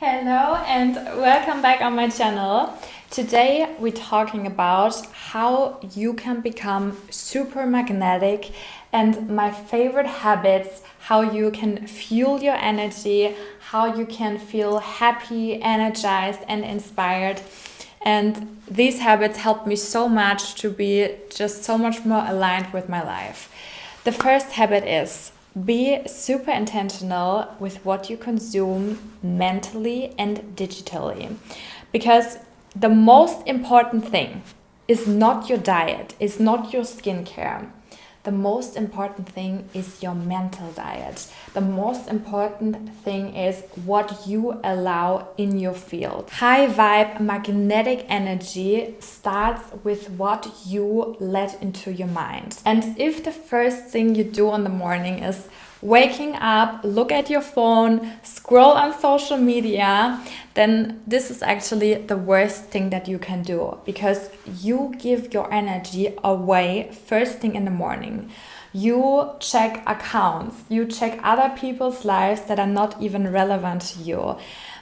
Hello and welcome back on my channel. Today we're talking about how you can become super magnetic and my favorite habits, how you can fuel your energy, how you can feel happy, energized and inspired. And these habits helped me so much to be just so much more aligned with my life. The first habit is be super intentional with what you consume mentally and digitally. Because the most important thing is not your diet, is not your skincare. The most important thing is your mental diet. The most important thing is what you allow in your field. High vibe magnetic energy starts with what you let into your mind. And if the first thing you do in the morning is waking up, look at your phone, scroll on social media, then this is actually the worst thing that you can do, because you give your energy away first thing in the morning. You check accounts, you check other people's lives that are not even relevant to you.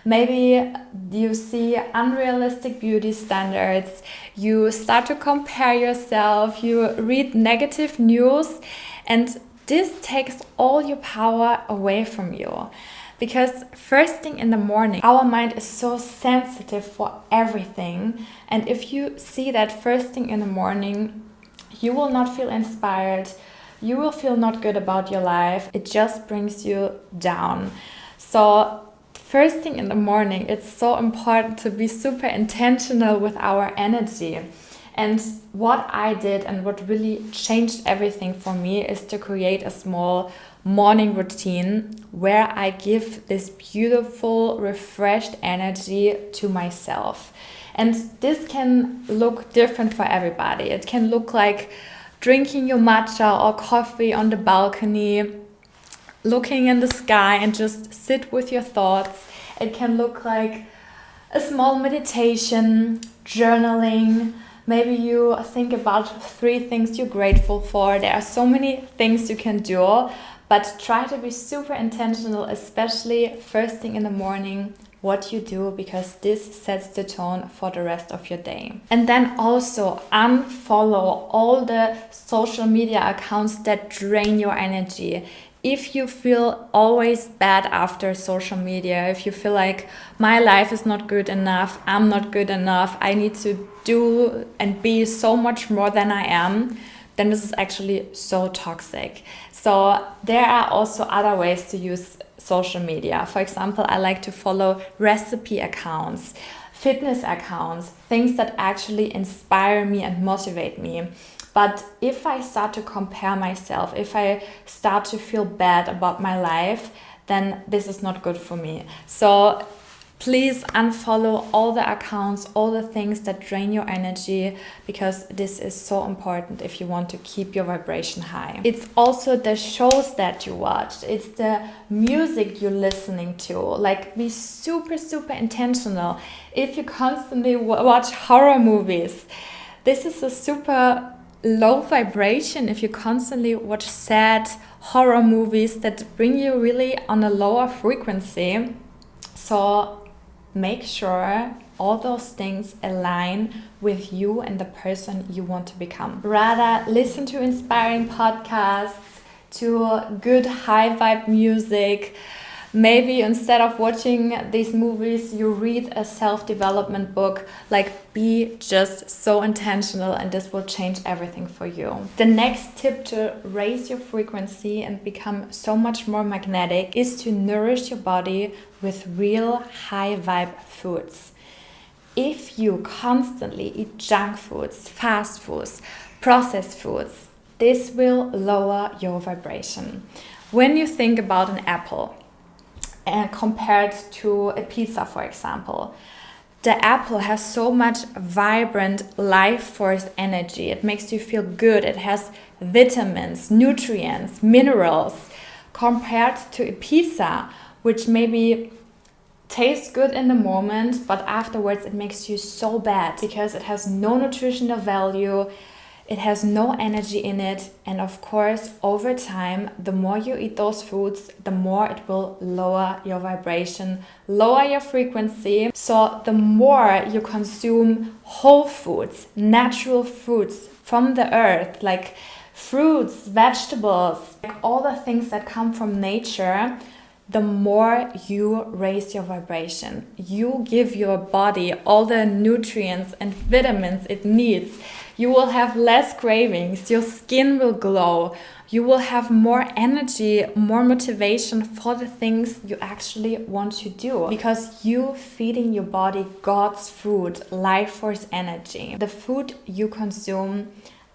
Maybe you see unrealistic beauty standards, you start to compare yourself, you read negative news, and this takes all your power away from you. Because first thing in the morning, our mind is so sensitive for everything. And if you see that first thing in the morning, you will not feel inspired. You will feel not good about your life. It just brings you down. So first thing in the morning, it's so important to be super intentional with our energy. And what I did and what really changed everything for me is to create a small morning routine where I give this beautiful, refreshed energy to myself. And this can look different for everybody. It can look like drinking your matcha or coffee on the balcony, looking in the sky and just sit with your thoughts. It can look like a small meditation, journaling. Maybe you think about 3 things you're grateful for. There are so many things you can do, but try to be super intentional, especially first thing in the morning, what you do, because this sets the tone for the rest of your day. And then also unfollow all the social media accounts that drain your energy. If you feel always bad after social media, if you feel like my life is not good enough, I'm not good enough, I need to do and be so much more than I am, then this is actually so toxic. So there are also other ways to use social media. For example, I like to follow recipe accounts, fitness accounts, things that actually inspire me and motivate me. But if I start to compare myself, if I start to feel bad about my life, then this is not good for me. So please unfollow all the accounts, all the things that drain your energy, because this is so important if you want to keep your vibration high. It's also the shows that you watch. It's the music you're listening to. Like, be super, super intentional. If you constantly watch horror movies, this is a super low vibration. If you constantly watch sad horror movies that bring you really on a lower frequency. So make sure all those things align with you and the person you want to become. Rather, listen to inspiring podcasts, to good high vibe music. Maybe instead of watching these movies, you read a self-development book. Like, be just so intentional, and this will change everything for you. The next tip to raise your frequency and become so much more magnetic is to nourish your body with real high vibe foods. If you constantly eat junk foods, fast foods, processed foods, this will lower your vibration. When you think about an apple, and compared to a pizza, for example, the apple has so much vibrant life force energy. It makes you feel good. It has vitamins, nutrients, minerals, compared to a pizza, which maybe tastes good in the moment, but afterwards it makes you so bad because it has no nutritional value. It has no energy in it. And of course, over time, the more you eat those foods, the more it will lower your vibration, lower your frequency. So the more you consume whole foods, natural foods from the earth, like fruits, vegetables, like all the things that come from nature, the more you raise your vibration. You give your body all the nutrients and vitamins it needs. You will have less cravings, your skin will glow, you will have more energy, more motivation for the things you actually want to do, because you feeding your body God's food, life force energy. The food you consume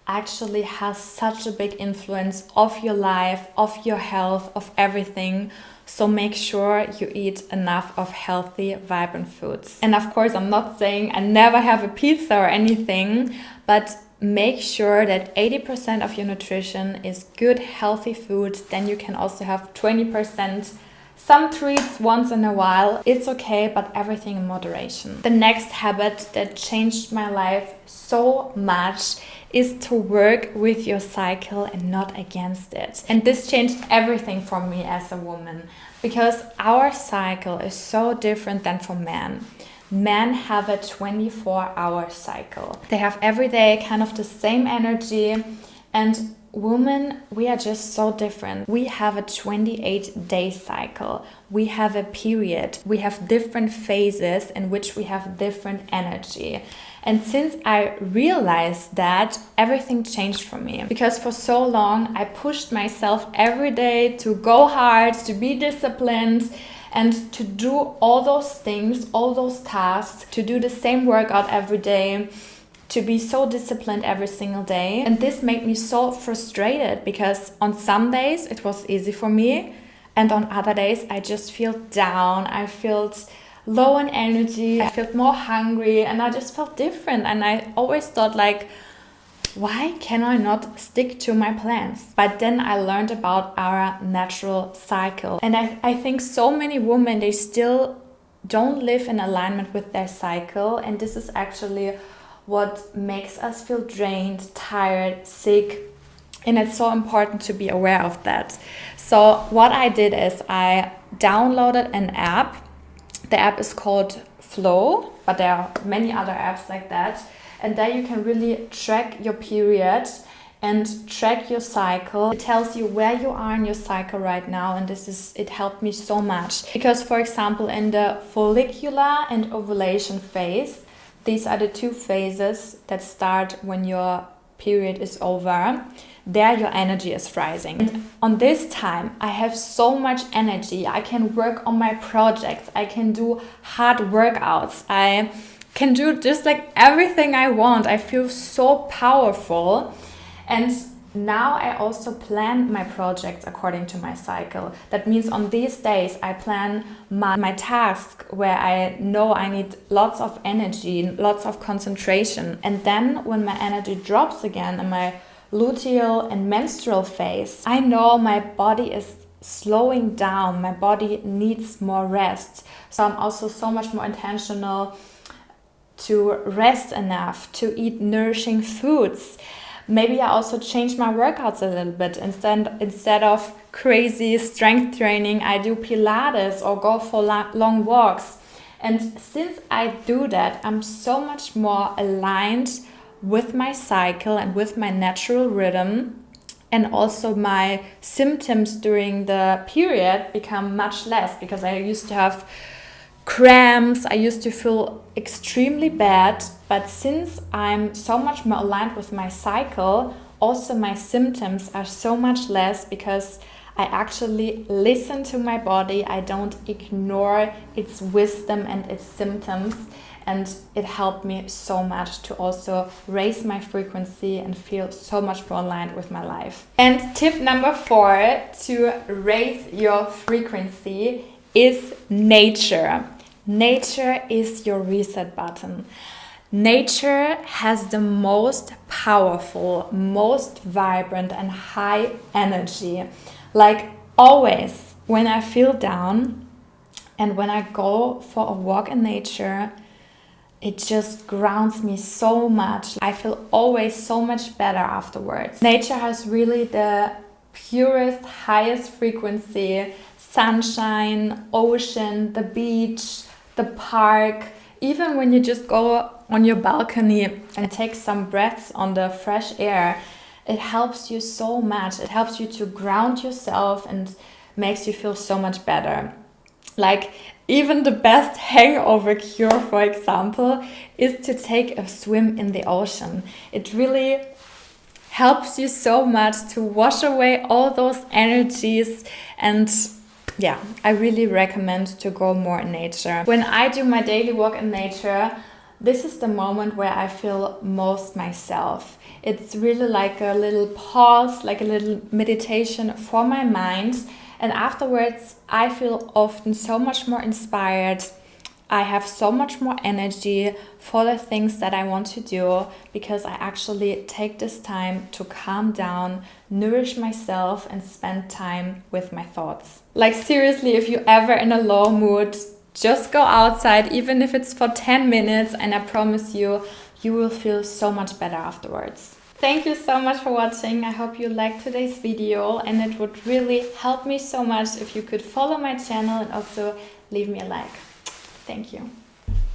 actually has such a big influence of your life, of your health, of everything. So make sure you eat enough of healthy, vibrant foods. And of course, I'm not saying I never have a pizza or anything, but make sure that 80% of your nutrition is good, healthy food. Then you can also have 20%. Some treats once in a while, it's okay, but everything in moderation. The next habit that changed my life so much is to work with your cycle and not against it. And this changed everything for me as a woman, because our cycle is so different than for men. Men have a 24-hour cycle. They have every day kind of the same energy, and women, we are just so different. We have a 28-day cycle. We have a period. We have different phases in which we have different energy. And since I realized that, everything changed for me. Because for so long, I pushed myself every day to go hard, to be disciplined, and to do all those things, all those tasks, to do the same workout every day, to be so disciplined every single day. And this made me so frustrated, because on some days it was easy for me, and on other days I just feel down. I felt low in energy, I felt more hungry, and I just felt different. And I always thought, like, why can I not stick to my plans? But then I learned about our natural cycle. And I think so many women, they still don't live in alignment with their cycle. And this is actually what makes us feel drained, tired, sick. And it's so important to be aware of that. So what I did is I downloaded an app. The app is called Flow, but there are many other apps like that. And there you can really track your period and track your cycle. It tells you where you are in your cycle right now, and it helped me so much. Because, for example, in the follicular and ovulation phase, these are the two phases that start when your period is over. There your energy is rising. And on this time, I have so much energy. I can work on my projects. I can do hard workouts. I can do just like everything I want. I feel so powerful. And now I also plan my projects according to my cycle. That means on these days, I plan my task where I know I need lots of energy, lots of concentration. And then when my energy drops again in my luteal and menstrual phase, I know my body is slowing down. My body needs more rest. So I'm also so much more intentional to rest enough, to eat nourishing foods. Maybe I also change my workouts a little bit. Instead of crazy strength training, I do Pilates or go for long walks. And since I do that, I'm so much more aligned with my cycle and with my natural rhythm. And also my symptoms during the period become much less, because I used to have cramps, I used to feel extremely bad. But since I'm so much more aligned with my cycle, also my symptoms are so much less, because I actually listen to my body. I don't ignore its wisdom and its symptoms. And it helped me so much to also raise my frequency and feel so much more aligned with my life. And tip number 4 to raise your frequency is nature. Nature is your reset button. Nature has the most powerful, most vibrant and high energy. Like always, when I feel down and when I go for a walk in nature, it just grounds me so much. I feel always so much better afterwards. Nature has really the purest, highest frequency. Sunshine, ocean, the beach, the park. Even when you just go on your balcony and take some breaths on the fresh air, it helps you so much. It helps you to ground yourself and makes you feel so much better. Like even the best hangover cure, for example, is to take a swim in the ocean. It really helps you so much to wash away all those energies. And yeah, I really recommend to go more in nature. When I do my daily walk in nature, this is the moment where I feel most myself. It's really like a little pause, like a little meditation for my mind. And afterwards, I feel often so much more inspired. I have so much more energy for the things that I want to do because I actually take this time to calm down, nourish myself, and spend time with my thoughts. Like seriously, if you're ever in a low mood, just go outside, even if it's for 10 minutes, and I promise you, you will feel so much better afterwards. Thank you so much for watching. I hope you liked today's video, and it would really help me so much if you could follow my channel and also leave me a like. Thank you.